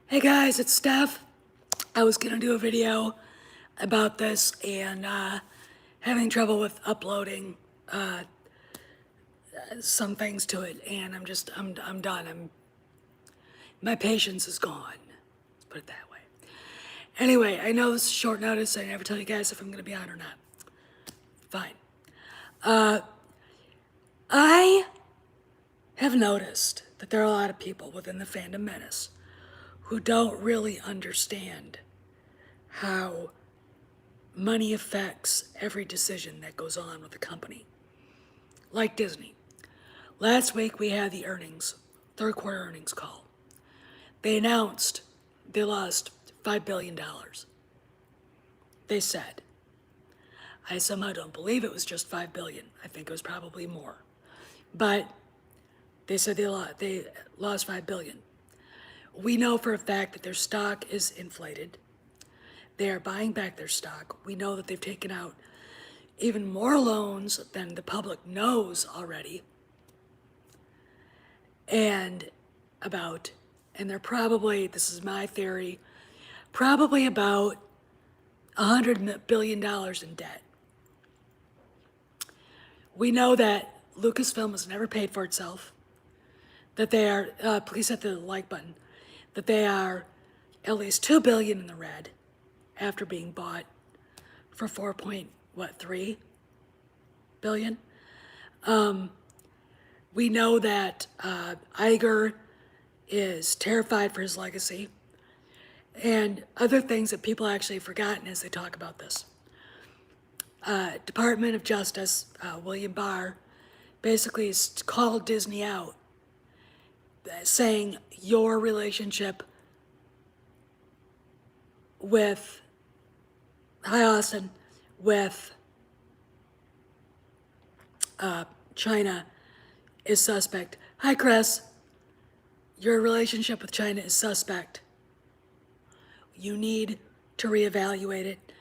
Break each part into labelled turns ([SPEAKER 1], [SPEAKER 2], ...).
[SPEAKER 1] Hey guys, it's Steph. I was gonna do a video about this and having trouble with uploading some things to it, and I'm done. My patience is gone. Let's put it that way. Anyway, I know this is short notice. I never tell you guys if I'm gonna be on or not. Fine. I have noticed that there are a lot of people within the Fandom Menace who don't really understand how money affects every decision that goes on with the company. Like Disney. Last week we had the third quarter earnings call. They announced they lost $5 billion. They said. I somehow don't believe it was just 5 billion. I think it was probably more. But they said they lost 5 billion. We know for a fact that their stock is inflated. They are buying back their stock. We know that they've taken out even more loans than the public knows already. And they're probably, this is my theory, probably about $100 billion in debt. We know that Lucasfilm has never paid for itself, that they are, please hit the like button, that they are at least $2 billion in the red after being bought for 4.3 billion. We know that Iger is terrified for his legacy, and other things that people actually have forgotten as they talk about this. Department of Justice, William Barr, basically has called Disney out, saying your relationship with, hi Austin, with China is suspect. Hi Chris, your relationship with China is suspect. You need to reevaluate it.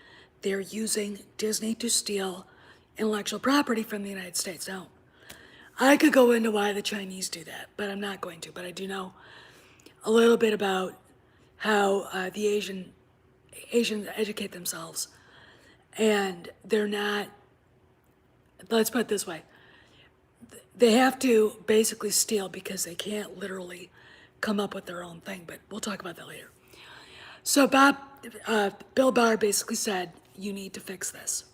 [SPEAKER 1] They're using Disney to steal intellectual property from the United States. Now, I could go into why the Chinese do that, but I'm not going to. But I do know a little bit about how the Asians educate themselves. And they're not, let's put it this way, they have to basically steal because they can't literally come up with their own thing, but we'll talk about that later. So Bill Barr basically said, you need to fix this.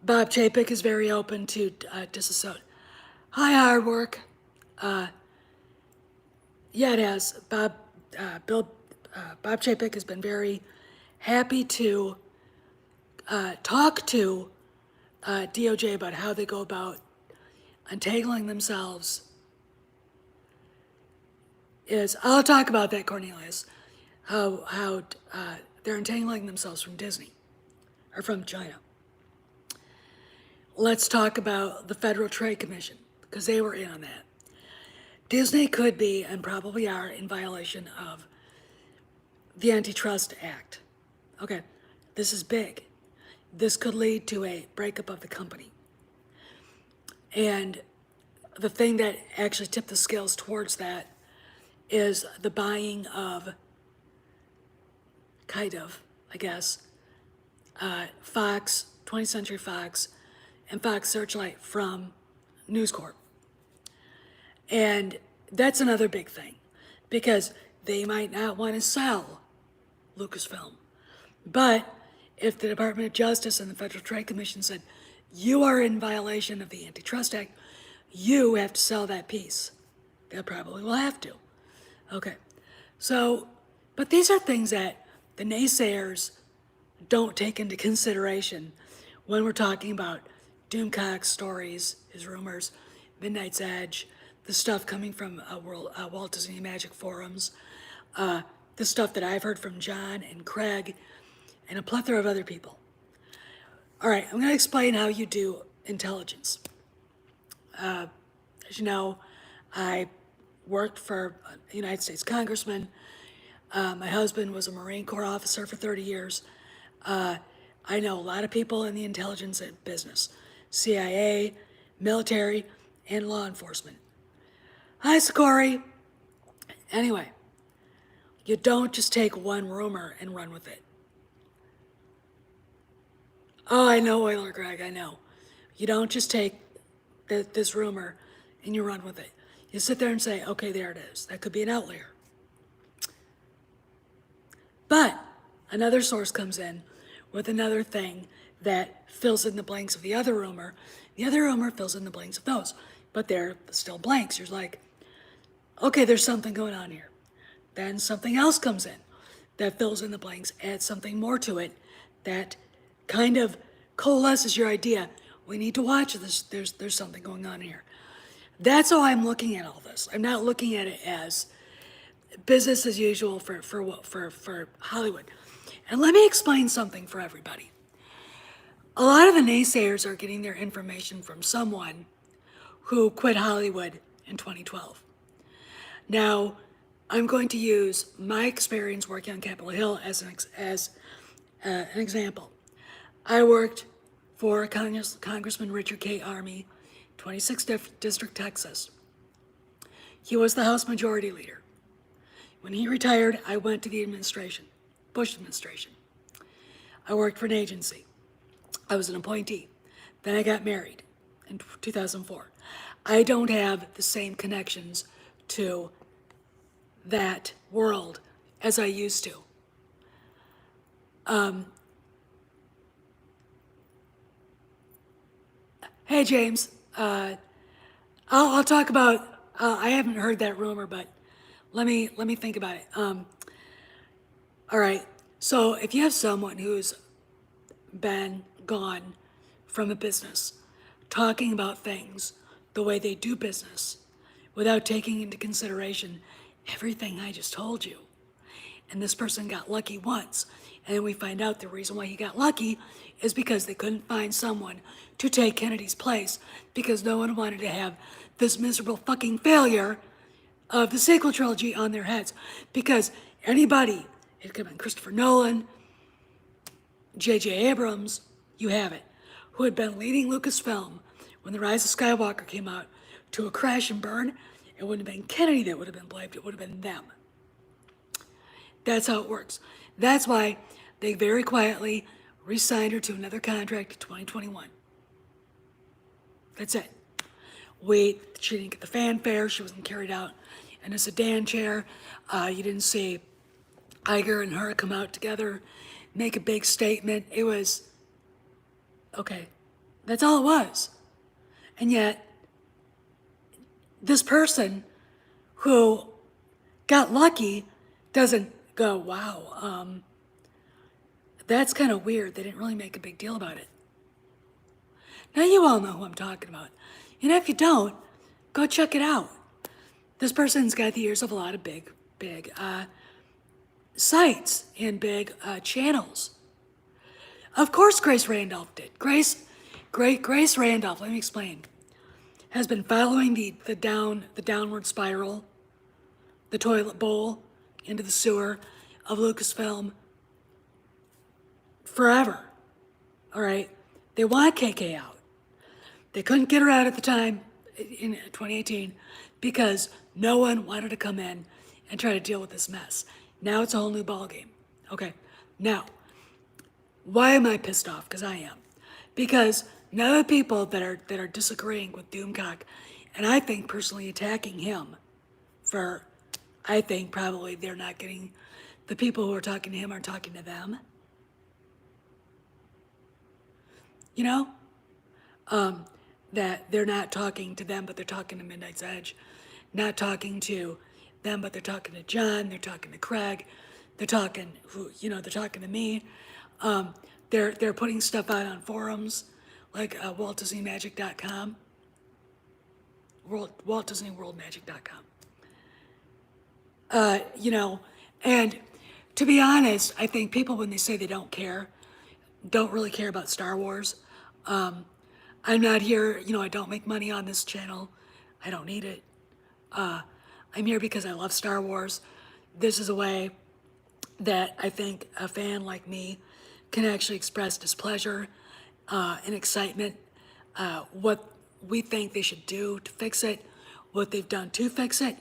[SPEAKER 1] Bob Chapek is very open to disassociate. Hi, hard work. Yeah, it has. Bob Chapek has been very happy to talk to DOJ about how they go about untangling themselves. I'll talk about that, Cornelius, how they're entangling themselves from Disney, or from China. Let's talk about the Federal Trade Commission, because they were in on that. Disney could be, and probably are, in violation of the Antitrust Act. Okay, this is big. This could lead to a breakup of the company. And the thing that actually tipped the scales towards that is the buying of, kind of, I guess, Fox, 20th Century Fox, and Fox Searchlight from News Corp. And that's another big thing, because they might not want to sell Lucasfilm. But if the Department of Justice and the Federal Trade Commission said, you are in violation of the Antitrust Act, you have to sell that piece, they probably will have to. Okay, so, but these are things that the naysayers don't take into consideration when we're talking about Doomcock's stories, his rumors, Midnight's Edge, the stuff coming from Walt Disney Magic forums, the stuff that I've heard from John and Craig and a plethora of other people. All right, I'm going to explain how you do intelligence. As you know, I worked for a United States congressman. My husband was a Marine Corps officer for 30 years. I know a lot of people in the intelligence business, CIA, military, and law enforcement. Hi, Sakori. Anyway, You don't just take one rumor and run with it. Oh, I know, Euler Greg, I know. You don't just take this rumor and you run with it. You sit there and say, okay, there it is. That could be an outlier. But another source comes in with another thing that fills in the blanks of the other rumor. The other rumor fills in the blanks of those, but they're still blanks. You're like, okay, there's something going on here. Then something else comes in that fills in the blanks, adds something more to it that kind of coalesces your idea. We need to watch this. There's something going on here. That's how I'm looking at all this. I'm not looking at it as business as usual for Hollywood. And let me explain something for everybody. A lot of the naysayers are getting their information from someone who quit Hollywood in 2012. Now, I'm going to use my experience working on Capitol Hill as an example. I worked for Congressman Richard K. Armey, 26th District, Texas. He was the House Majority Leader. When he retired, I went to the administration, Bush administration. I worked for an agency. I was an appointee. Then I got married in 2004. I don't have the same connections to that world as I used to. Hey, James. I'll talk about. I haven't heard that rumor, but let me think about it. All right. So if you have someone who's been gone from a business, talking about things the way they do business, without taking into consideration everything I just told you, and this person got lucky once, and then we find out the reason why he got lucky is because they couldn't find someone to take Kennedy's place because no one wanted to have this miserable fucking failure of the sequel trilogy on their heads. Because anybody, it could have been Christopher Nolan, J.J. Abrams, you have it, who had been leading Lucasfilm when The Rise of Skywalker came out to a crash and burn, it wouldn't have been Kennedy that would have been blamed, it would have been them. That's how it works. That's why they very quietly re-signed her to another contract in 2021. That's it. She didn't get the fanfare, she wasn't carried out in a sedan chair. You didn't see Iger and her come out together, make a big statement. It was, okay, that's all it was. And yet, this person who got lucky doesn't go, wow, that's kind of weird. They didn't really make a big deal about it. Now you all know who I'm talking about. And if you don't, go check it out. This person's got the ears of a lot of big sites and big channels. Of course Grace Randolph did. Grace Randolph, let me explain, has been following the downward spiral, the toilet bowl into the sewer of Lucasfilm forever. All right? They want KK out. They couldn't get her out at the time in 2018 because no one wanted to come in and try to deal with this mess. Now it's a whole new ballgame. Okay, now, why am I pissed off? Because I am. Because now the people that are disagreeing with Doomcock, and I think personally attacking him for, I think probably they're not getting, the people who are talking to him are talking to them. You know? That they're not talking to them, but they're talking to Midnight's Edge. Not talking to them, but they're talking to John, they're talking to Craig, they're talking, they're talking to me. They're putting stuff out on forums like WaltDisneyMagic.com, WaltDisneyWorldMagic.com. And to be honest, I think people, when they say they don't really care about Star Wars. I'm not here, I don't make money on this channel. I don't need it. I'm here because I love Star Wars. This is a way that I think a fan like me can actually express displeasure and excitement, what we think they should do to fix it, what they've done to fix it.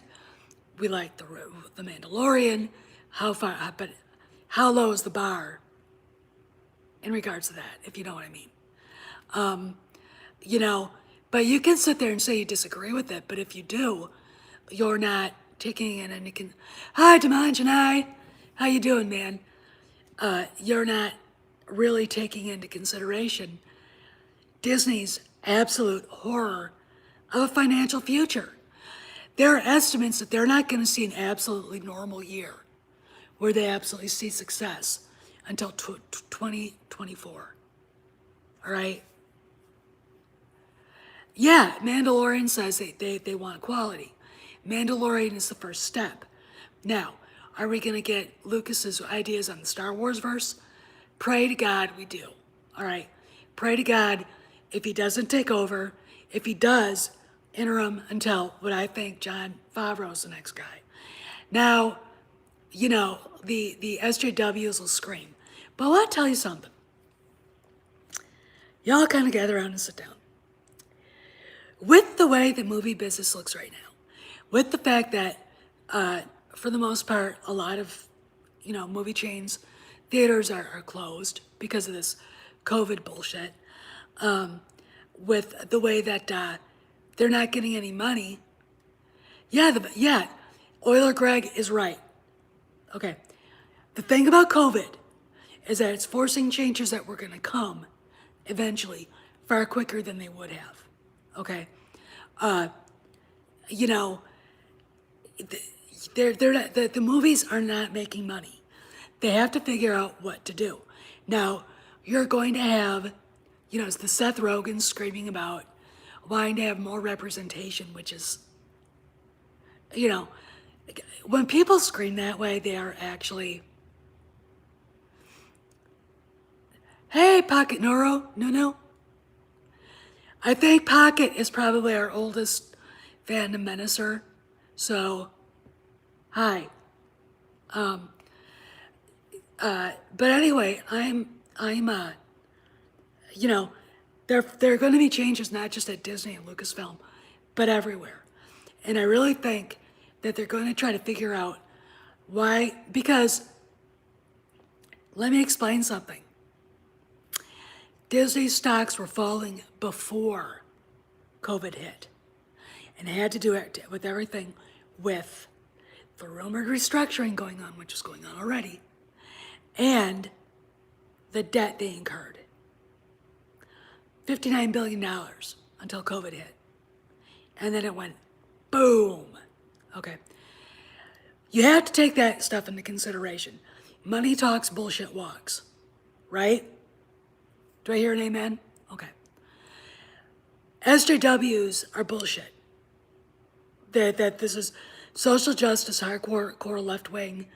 [SPEAKER 1] We like The Mandalorian, but how low is the bar in regards to that, if you know what I mean? You know, but you can sit there and say you disagree with it, but if you do, you're not taking it into hi, Demanjanai, how you doing, man? You're not really taking into consideration Disney's absolute horror of a financial future. There are estimates that they're not going to see an absolutely normal year where they absolutely see success until 2024. All right? Yeah, Mandalorian says they want quality. Mandalorian is the first step. Now, are we going to get Lucas's ideas on the Star Wars verse? Pray to God we do. All right? Pray to God if he doesn't take over, if he does, interim until what I think Jon Favreau's the next guy. Now, you know, the SJWs will scream. But I want to tell you something. Y'all kind of gather around and sit down. With the way the movie business looks right now, with the fact that, for the most part, a lot of, you know, movie chains, theaters are closed because of this COVID bullshit, with the way that they're not getting any money. Yeah, Euler Greg is right. Okay. The thing about COVID is that it's forcing changes that were going to come eventually far quicker than they would have. Okay. You know, they're not, the movies are not making money. They have to figure out what to do. Now, you're going to have, you know, it's the Seth Rogen screaming about wanting to have more representation, which is, you know, when people scream that way, they are actually, hey, Pocket Noro, no. I think Pocket is probably our oldest fandom menacer, so, hi. But anyway, you know, there are going to be changes not just at Disney and Lucasfilm, but everywhere. And I really think that they're going to try to figure out why, because let me explain something. Disney stocks were falling before COVID hit. And it had to do it with everything with the rumored restructuring going on, which is going on already, and the debt they incurred. $59 billion until COVID hit. And then it went boom. Okay. You have to take that stuff into consideration. Money talks, bullshit walks. Right? Do I hear an amen? Okay. SJWs are bullshit. That this is social justice, hardcore left wing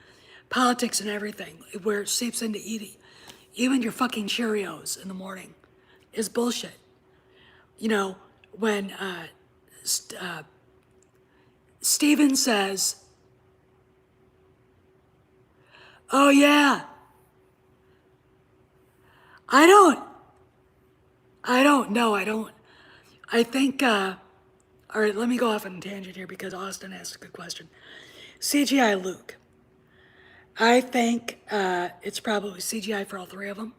[SPEAKER 1] politics and everything, where it seeps into eating. Even your fucking Cheerios in the morning is bullshit. You know, when Steven says, oh yeah, I think, all right, let me go off on a tangent here because Austin asked a good question. CGI Luke. I think it's probably CGI for all three of them.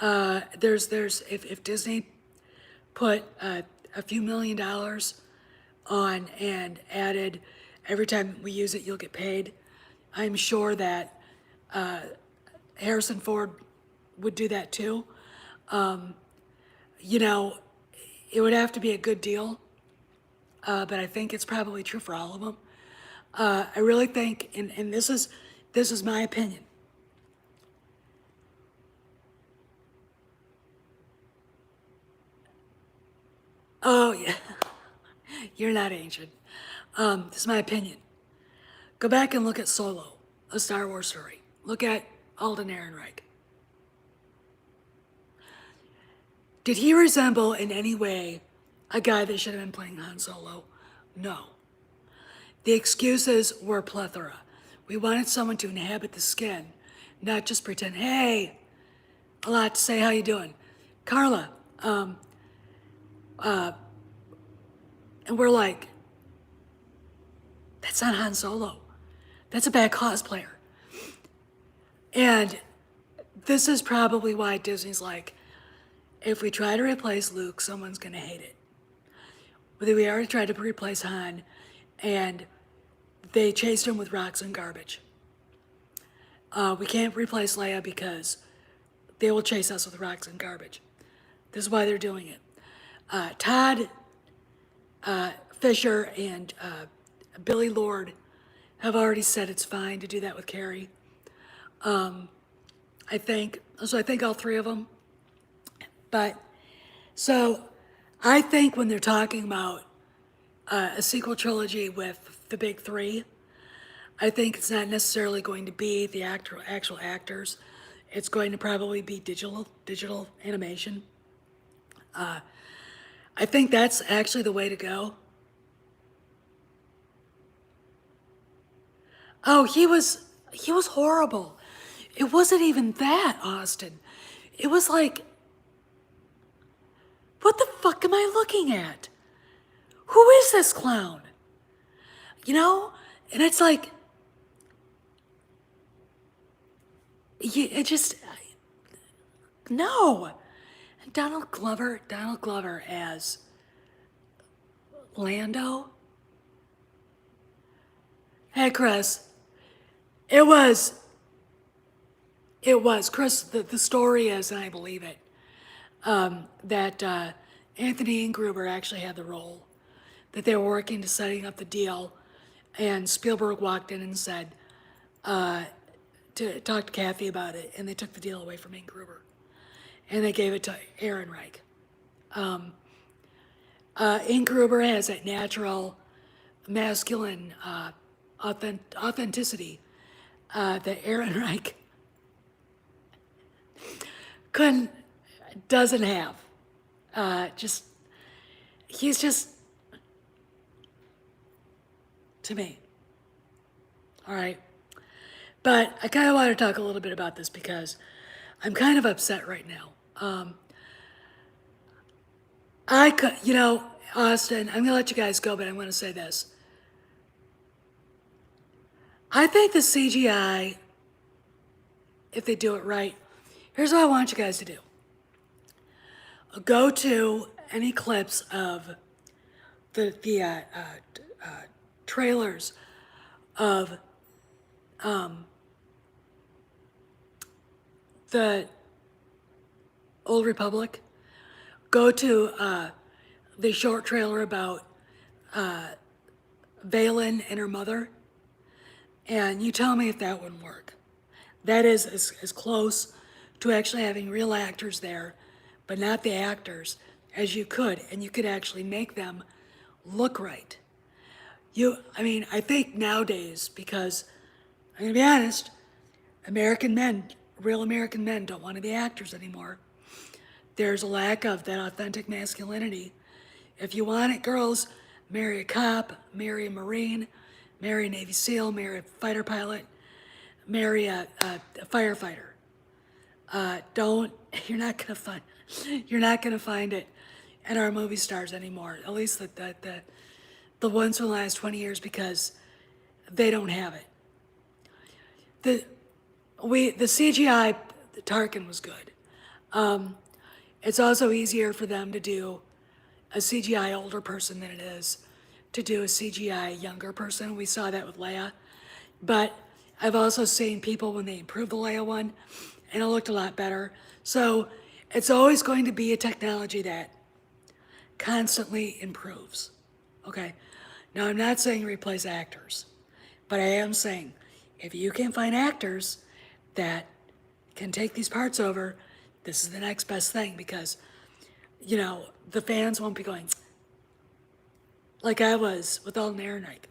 [SPEAKER 1] If Disney put a few $1,000,000 on and added every time we use it, you'll get paid, I'm sure that Harrison Ford would do that too. You know, it would have to be a good deal, but I think it's probably true for all of them. I really think, and this is my opinion. Oh yeah, you're not ancient. This is my opinion. Go back and look at Solo, a Star Wars story. Look at Alden Ehrenreich. Did he resemble in any way a guy that should have been playing Han Solo? No. The excuses were plethora. We wanted someone to inhabit the skin, not just pretend, hey, a lot to say, how you doing? Carla, and we're like, that's not Han Solo. That's a bad cosplayer. And this is probably why Disney's like, if we try to replace Luke, someone's going to hate it. We already tried to replace Han, and they chased him with rocks and garbage. We can't replace Leia because they will chase us with rocks and garbage. This is why they're doing it. Todd Fisher and Billy Lord have already said it's fine to do that with Carrie. I think all three of them. But so I think when they're talking about a sequel trilogy with the big three, I think it's not necessarily going to be the actual actors. It's going to probably be digital animation. I think that's actually the way to go. Oh, he was horrible. It wasn't even that, Austin. It was like, what the fuck am I looking at? Who is this clown? You know? And it's like, it just, no. Donald Glover as Lando. Hey, Chris. It was, Chris, the story is, and I believe it, that Anthony Ingruber actually had the role, that they were working to setting up the deal, and Spielberg walked in and said, to talk to Kathy about it, and they took the deal away from Ingruber, and they gave it to Ehrenreich. Ingruber has that natural masculine authenticity that Ehrenreich doesn't have. He's just, to me. All right. But I kind of want to talk a little bit about this because I'm kind of upset right now. Austin, I'm going to let you guys go, but I'm going to say this. I think the CGI, if they do it right, here's what I want you guys to do. Go to any clips of the trailers of the Old Republic. Go to the short trailer about Valen and her mother, and you tell me if that wouldn't work. That is as close to actually having real actors there, but not the actors, as you could, and you could actually make them look right. I think nowadays, because I'm gonna be honest, real American men don't want to be actors anymore. There's a lack of that authentic masculinity. If you want it, girls, marry a cop, marry a Marine, marry a Navy SEAL, marry a fighter pilot, marry a firefighter. You're not gonna find it in our movie stars anymore. At least the ones from the last 20 years, because they don't have it. The CGI, the Tarkin was good. It's also easier for them to do a CGI older person than it is to do a CGI younger person. We saw that with Leia. But I've also seen people when they improved the Leia one, and it looked a lot better. So it's always going to be a technology that constantly improves. Okay? Now, I'm not saying replace actors, but I am saying if you can find actors that can take these parts over, this is the next best thing, because, the fans won't be going like I was with Alden Ehrenreich.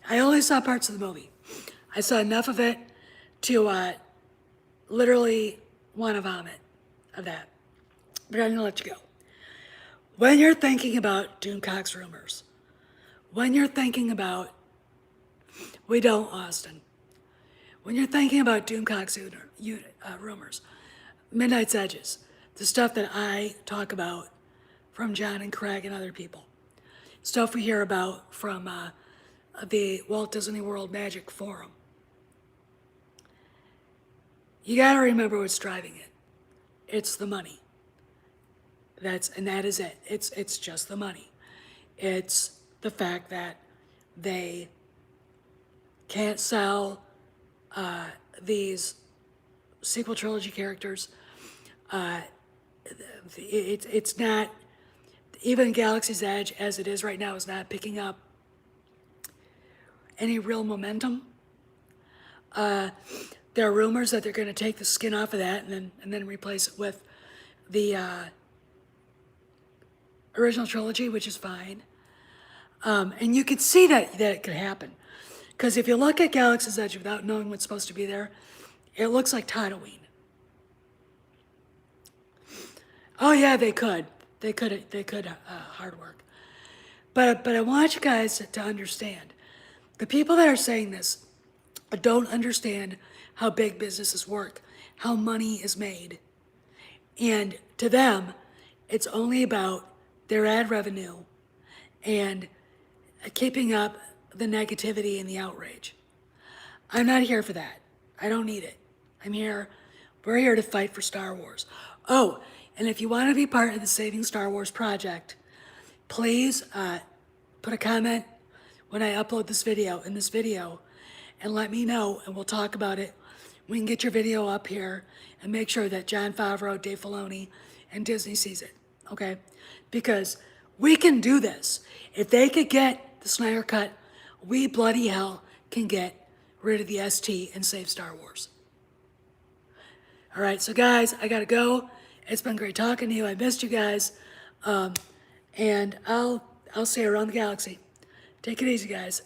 [SPEAKER 1] I only saw parts of the movie. I saw enough of it to literally want to vomit of that. But I'm going to let you go. When you're thinking about Doomcock's rumors, when you're thinking about, Austin, when you're thinking about Doomcock's rumors, Midnight's Edges, the stuff that I talk about from John and Craig and other people, stuff we hear about from the Walt Disney World Magic Forum. You got to remember what's driving it. It's the money. That is it. It's just the money. It's the fact that they can't sell these sequel trilogy characters. It's not, even Galaxy's Edge as it is right now is not picking up any real momentum. There are rumors that they're going to take the skin off of that and then replace it with the original trilogy, which is fine. And you can see that it could happen. Because if you look at Galaxy's Edge without knowing what's supposed to be there, it looks like Tatooine. Oh yeah, they could hard work. But I want you guys to understand, the people that are saying this don't understand how big businesses work, how money is made. And to them, it's only about their ad revenue and keeping up the negativity and the outrage. I'm not here for that. I don't need it. We're here to fight for Star Wars. Oh, and if you want to be part of the Saving Star Wars project, please put a comment when I upload this video, and let me know, and we'll talk about it. We can get your video up here and make sure that Jon Favreau, Dave Filoni, and Disney sees it, okay? Because we can do this. If they could get the Snyder Cut, we bloody hell can get rid of the ST and save Star Wars. All right, so guys, I gotta go. It's been great talking to you. I missed you guys. And I'll see you around the galaxy. Take it easy, guys.